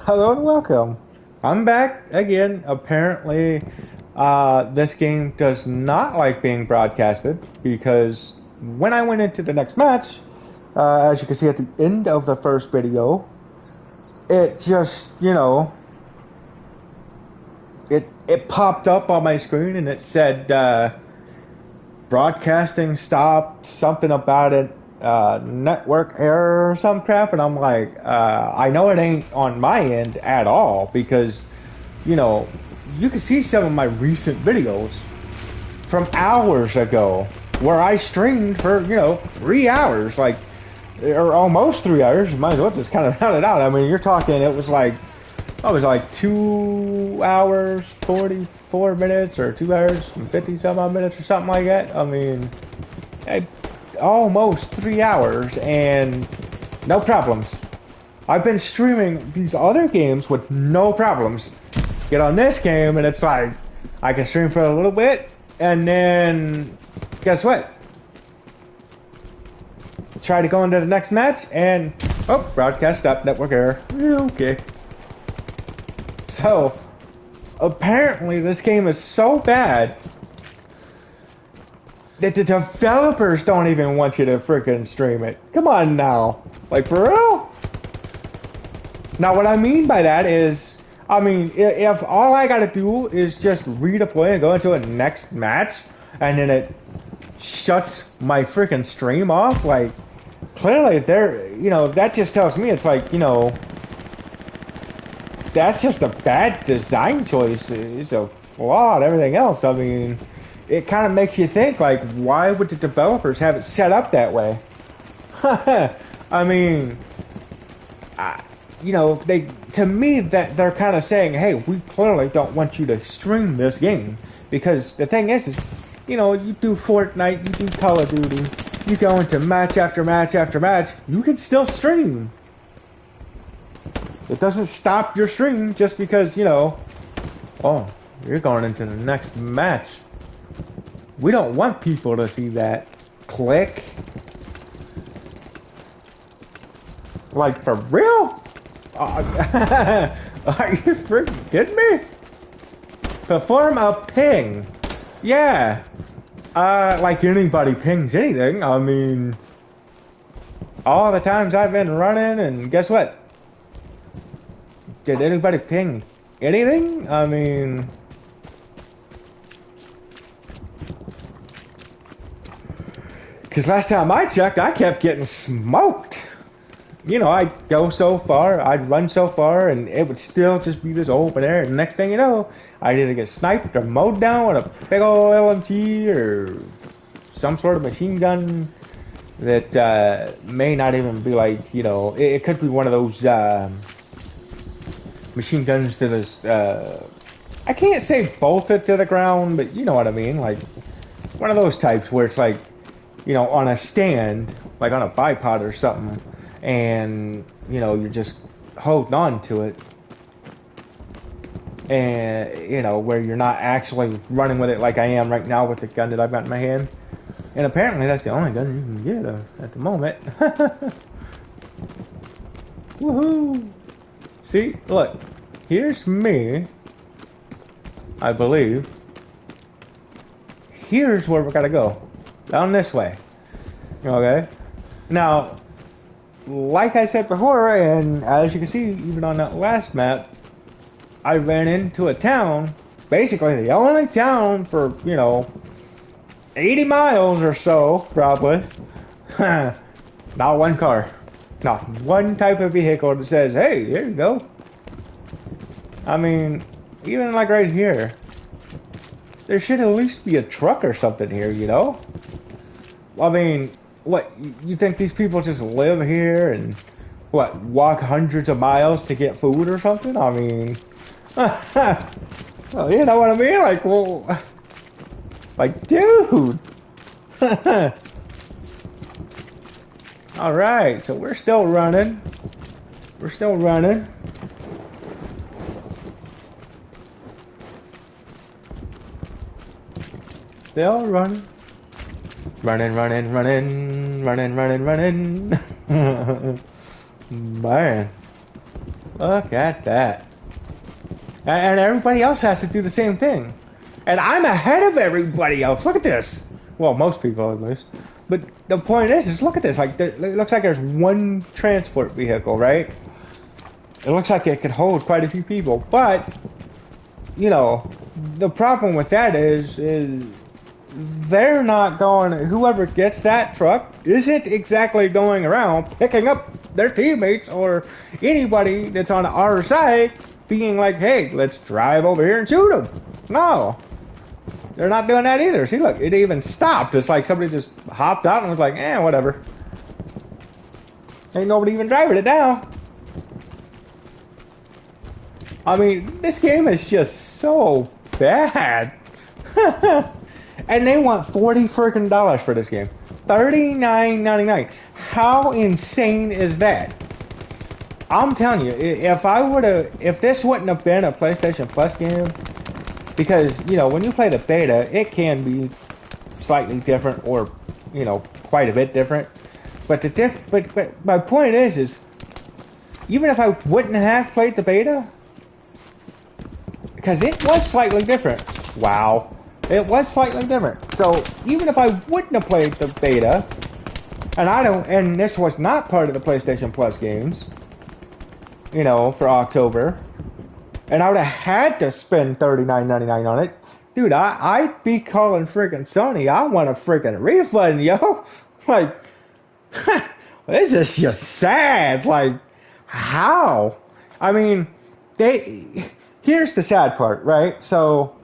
Hello and welcome. I'm back again. Apparently, this game does not like being broadcasted because when I went into the next match, as you can see at the end of the first video, it just, it popped up on my screen and it said broadcasting stopped, something about it, network error or some crap, and I'm like, I know it ain't on my end at all because, you know, you can see some of my recent videos from hours ago where I streamed for, 3 hours, like, or almost 3 hours. You might as well just kind of round it out. I mean, you're talking, it was like 2 hours, 44 minutes, or 2 hours and 50 some odd minutes or something like that. I mean, almost 3 hours and no problems. I've been streaming these other games with no problems. Get on this game and it's like, I can stream for a little bit and then, guess what? Try to go into the next match and, oh, broadcast stop, network error. Okay. So, apparently this game is so bad that the developers don't even want you to freaking stream it. Come on now. Like, for real? Now, what I mean by that is, I mean, if all I gotta do is just redeploy and go into a next match, and then it shuts my freaking stream off, like, clearly there, that just tells me it's like, that's just a bad design choice. It's a flaw and everything else. I mean, it kind of makes you think, like, why would the developers have it set up that way? I mean, to me, that they're kind of saying, hey, we clearly don't want you to stream this game. Because the thing is, you do Fortnite, you do Call of Duty, you go into match after match after match, you can still stream. It doesn't stop your stream just because, oh, you're going into the next match. We don't want people to see that. Click. Like, for real? Are you freaking kidding me? Perform a ping. Yeah. Like anybody pings anything. I mean, all the times I've been running, and guess what? Did anybody ping anything? I mean, because last time I checked, I kept getting smoked. I'd go so far, I'd run so far, and it would still just be this open air. And the next thing you know, I'd either get sniped or mowed down with a big old LMG or some sort of machine gun that may not even be like, it could be one of those machine guns that is, I can't say bolted to the ground, but you know what I mean, like one of those types where it's like, on a stand, like on a bipod or something, and, you're just holding on to it, and, where you're not actually running with it like I am right now with the gun that I've got in my hand. And apparently that's the only gun you can get at the moment. Woohoo! See, look, here's me, I believe. Here's where we gotta go. Down this way. Okay? Now, like I said before, and as you can see, even on that last map, I ran into a town, basically the only town for, 80 miles or so, probably. Not one car. Not one type of vehicle that says, hey, here you go. I mean, even like right here, there should at least be a truck or something here, I mean, what, you think these people just live here and, what, walk hundreds of miles to get food or something? I mean, well, you know what I mean? Like, well, like, dude. Alright, so we're still running. We're still running. Still running. Running. Man. Look at that. And everybody else has to do the same thing. And I'm ahead of everybody else. Look at this. Well, most people at least. But the point is look at this. Like, it looks like there's one transport vehicle, right? It looks like it could hold quite a few people. But, you know, the problem with that is they're not going, whoever gets that truck isn't exactly going around picking up their teammates or anybody that's on our side being like, hey, let's drive over here and shoot them. No. They're not doing that either. See, look, it even stopped. It's like somebody just hopped out and was like, whatever. Ain't nobody even driving it now. I mean, this game is just so bad. And they want $40 freaking for this game. $39.99. How insane is that? I'm telling you, if this wouldn't have been a PlayStation Plus game, because, you know, when you play the beta, it can be slightly different or, you know, quite a bit different. But but my point is even if I wouldn't have played the beta, because it was slightly different. Wow. It was slightly different. So even if I wouldn't have played the beta, and this was not part of the PlayStation Plus games, you know, for October, and I would have had to spend $39.99 on it, dude, I'd be calling freaking Sony. I want a freaking refund, yo. Like, this is just sad. Like, how? I mean, here's the sad part, right? So,